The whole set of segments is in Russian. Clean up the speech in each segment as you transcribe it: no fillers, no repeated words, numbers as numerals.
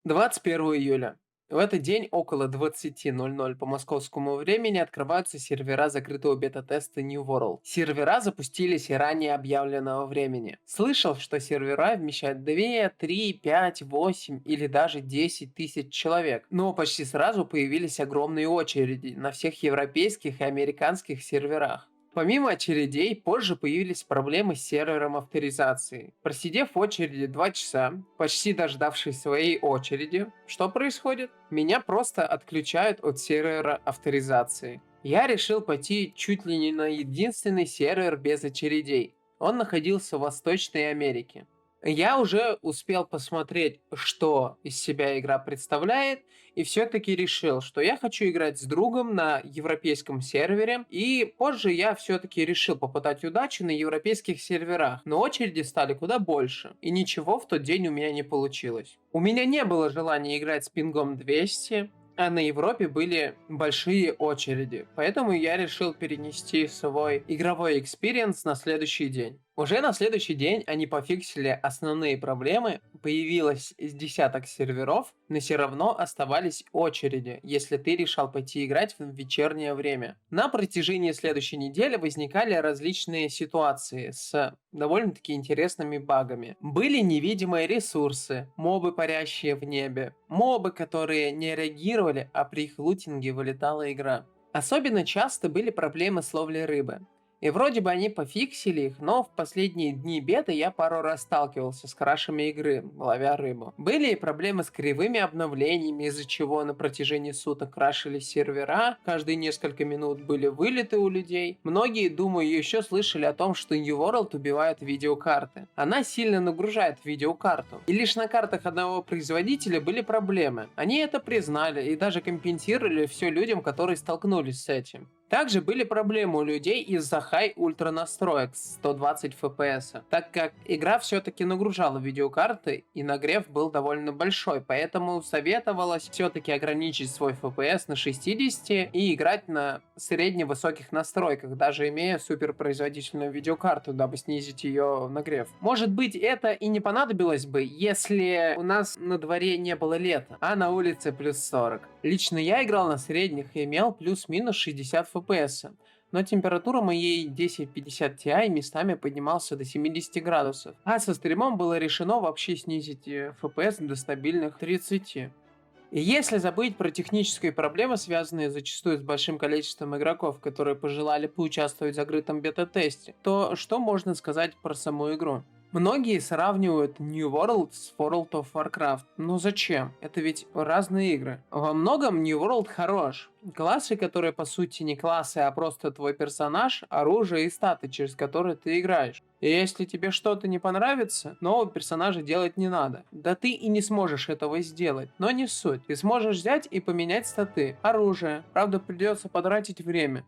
21 июля. В этот день около 20:00 по московскому времени открываются сервера закрытого бета-теста New World. Сервера запустились и ранее объявленного времени. Слышал, что сервера вмещают 2, 3, 5, 8 или даже 10 тысяч человек. Но почти сразу появились огромные очереди на всех европейских и американских серверах. Помимо очередей, позже появились проблемы с сервером авторизации. Просидев в очереди 2 часа, почти дождавшись своей очереди, что происходит? Меня просто отключают от сервера авторизации. Я решил пойти чуть ли не на единственный сервер без очередей. Он находился в Восточной Америке. Я уже успел посмотреть, что из себя игра представляет, и все-таки решил, что я хочу играть с другом на европейском сервере, и позже я все-таки решил попытать удачу на европейских серверах, но очереди стали куда больше, и ничего в тот день у меня не получилось. У меня не было желания играть с пингом 200, а на Европе были большие очереди, поэтому я решил перенести свой игровой экспириенс на следующий день. Уже на следующий день они пофиксили основные проблемы, появилось с десяток серверов, но все равно оставались очереди, если ты решал пойти играть в вечернее время. На протяжении следующей недели возникали различные ситуации с довольно-таки интересными багами. Были невидимые ресурсы, мобы, парящие в небе, мобы, которые не реагировали, а при их лутинге вылетала игра. Особенно часто были проблемы с ловлей рыбы. И вроде бы они пофиксили их, но в последние дни беты я пару раз сталкивался с крашами игры, ловя рыбу. Были и проблемы с кривыми обновлениями, из-за чего на протяжении суток крашились сервера, каждые несколько минут были вылеты у людей. Многие, думаю, еще слышали о том, что New World убивает видеокарты. Она сильно нагружает видеокарту. И лишь на картах одного производителя были проблемы. Они это признали и даже компенсировали все людям, которые столкнулись с этим. Также были проблемы у людей из-за хай ультра настроек с 120 FPS, так как игра все-таки нагружала видеокарты и нагрев был довольно большой, поэтому советовалось все-таки ограничить свой FPS на 60 и играть на средне-высоких настройках, даже имея суперпроизводительную видеокарту, дабы снизить ее нагрев. Может быть, это и не понадобилось бы, если у нас на дворе не было лета, а на улице плюс 40. Лично я играл на средних и имел плюс-минус 60 FPS, но температура моей 1050 Ti местами поднимался до 70 градусов, а со стримом было решено вообще снизить FPS до стабильных 30. И если забыть про технические проблемы, связанные зачастую с большим количеством игроков, которые пожелали поучаствовать в закрытом бета-тесте, то что можно сказать про саму игру? Многие сравнивают New World с World of Warcraft. Но зачем? Это ведь разные игры. Во многом New World хорош. Классы, которые по сути не классы, а просто твой персонаж, оружие и статы, через которые ты играешь. И если тебе что-то не понравится, нового персонажа делать не надо. Да ты и не сможешь этого сделать, но не суть. Ты сможешь взять и поменять статы, оружие. Правда, придется потратить время.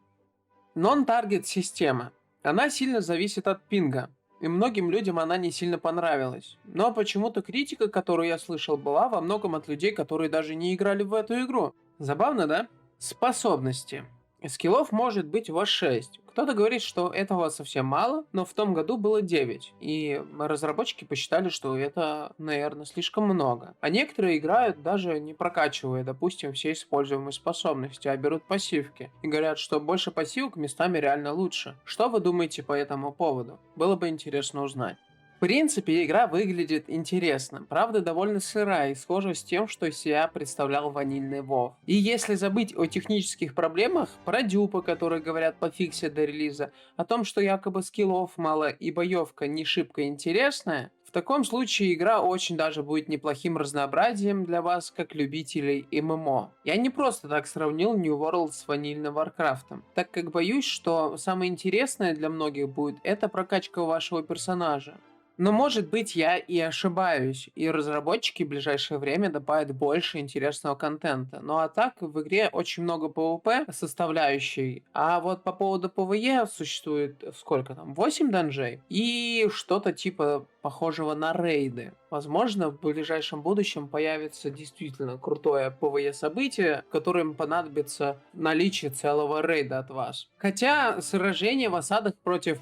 Non-таргет система. Она сильно зависит от пинга. И многим людям она не сильно понравилась. Но почему-то критика, которую я слышал, была во многом от людей, которые даже не играли в эту игру. Забавно, да? Способности. Скиллов может быть у вас 6. Кто-то говорит, что этого совсем мало, но в том году было 9. И разработчики посчитали, что это, наверное, слишком много. А некоторые играют даже не прокачивая, допустим, все используемые способности, а берут пассивки. И говорят, что больше пассивок местами реально лучше. Что вы думаете по этому поводу? Было бы интересно узнать. В принципе, игра выглядит интересно, правда довольно сырая и схожа с тем, что из себя представлял ванильный WoW. И если забыть о технических проблемах, про дюпы, которые говорят пофиксят до релиза, о том, что якобы скиллов мало и боевка не шибко интересная, в таком случае игра очень даже будет неплохим разнообразием для вас, как любителей ММО. Я не просто так сравнил New World с ванильным Warcraft, так как боюсь, что самое интересное для многих будет это прокачка вашего персонажа. Но может быть я и ошибаюсь, и разработчики в ближайшее время добавят больше интересного контента. Ну а так в игре очень много PvP составляющей, а вот по поводу PvE существует сколько там, 8 данжей и что-то типа похожего на рейды. Возможно, в ближайшем будущем появится действительно крутое PvE событие, которым понадобится наличие целого рейда от вас. Хотя сражение в осадах против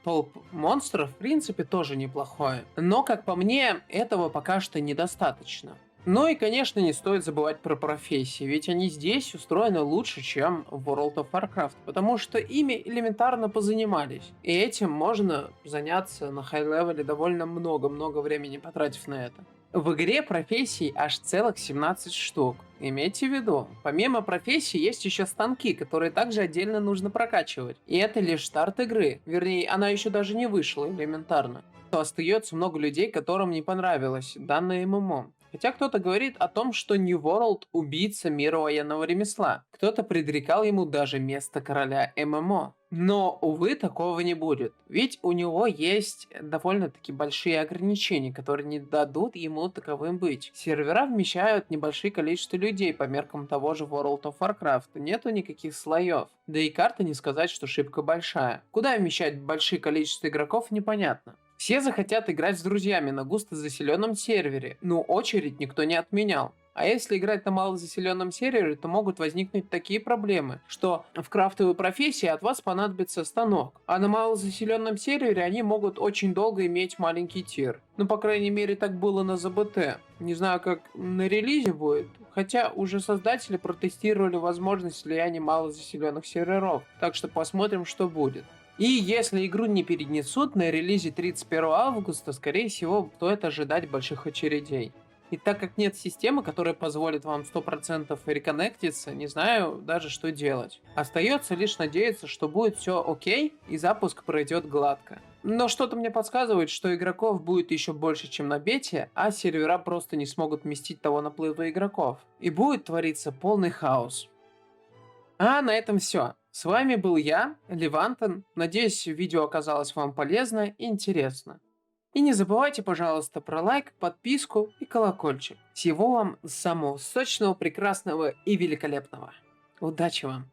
толп монстров в принципе тоже неплохое. Но, как по мне, этого пока что недостаточно. Ну и, конечно, не стоит забывать про профессии, ведь они здесь устроены лучше, чем в World of Warcraft, потому что ими элементарно позанимались. И этим можно заняться на хай-левеле довольно много времени потратив на это. В игре профессий аж целых 17 штук. Имейте в виду, помимо профессий есть еще станки, которые также отдельно нужно прокачивать. И это лишь старт игры, вернее, она еще даже не вышла элементарно. То остается много людей, которым не понравилось данное ММО. Хотя кто-то говорит о том, что New World – убийца мира военного ремесла. Кто-то предрекал ему даже место короля ММО. Но, увы, такого не будет. Ведь у него есть довольно-таки большие ограничения, которые не дадут ему таковым быть. Сервера вмещают небольшое количество людей по меркам того же World of Warcraft. Нету никаких слоев. Да и карта не сказать, что шибко большая. Куда вмещать большое количество игроков, непонятно. Все захотят играть с друзьями на густо заселенном сервере, но очередь никто не отменял. А если играть на малозаселенном сервере, то могут возникнуть такие проблемы, что в крафтовой профессии от вас понадобится станок, а на малозаселенном сервере они могут очень долго иметь маленький тир. Ну, по крайней мере, так было на ЗБТ. Не знаю, как на релизе будет, хотя уже создатели протестировали возможность влияния малозаселенных серверов, так что посмотрим, что будет. И если игру не перенесут на релизе 31 августа, скорее всего, стоит ожидать больших очередей. И так как нет системы, которая позволит вам 100% реконнектиться, не знаю даже что делать. Остается лишь надеяться, что будет все окей и запуск пройдет гладко. Но что-то мне подсказывает, что игроков будет еще больше, чем на бете, а сервера просто не смогут вместить того наплыва игроков. И будет твориться полный хаос. А на этом все. С вами был я, Левантон. Надеюсь, видео оказалось вам полезно и интересно. И не забывайте, пожалуйста, про лайк, подписку и колокольчик. Всего вам самого сочного, прекрасного и великолепного. Удачи вам!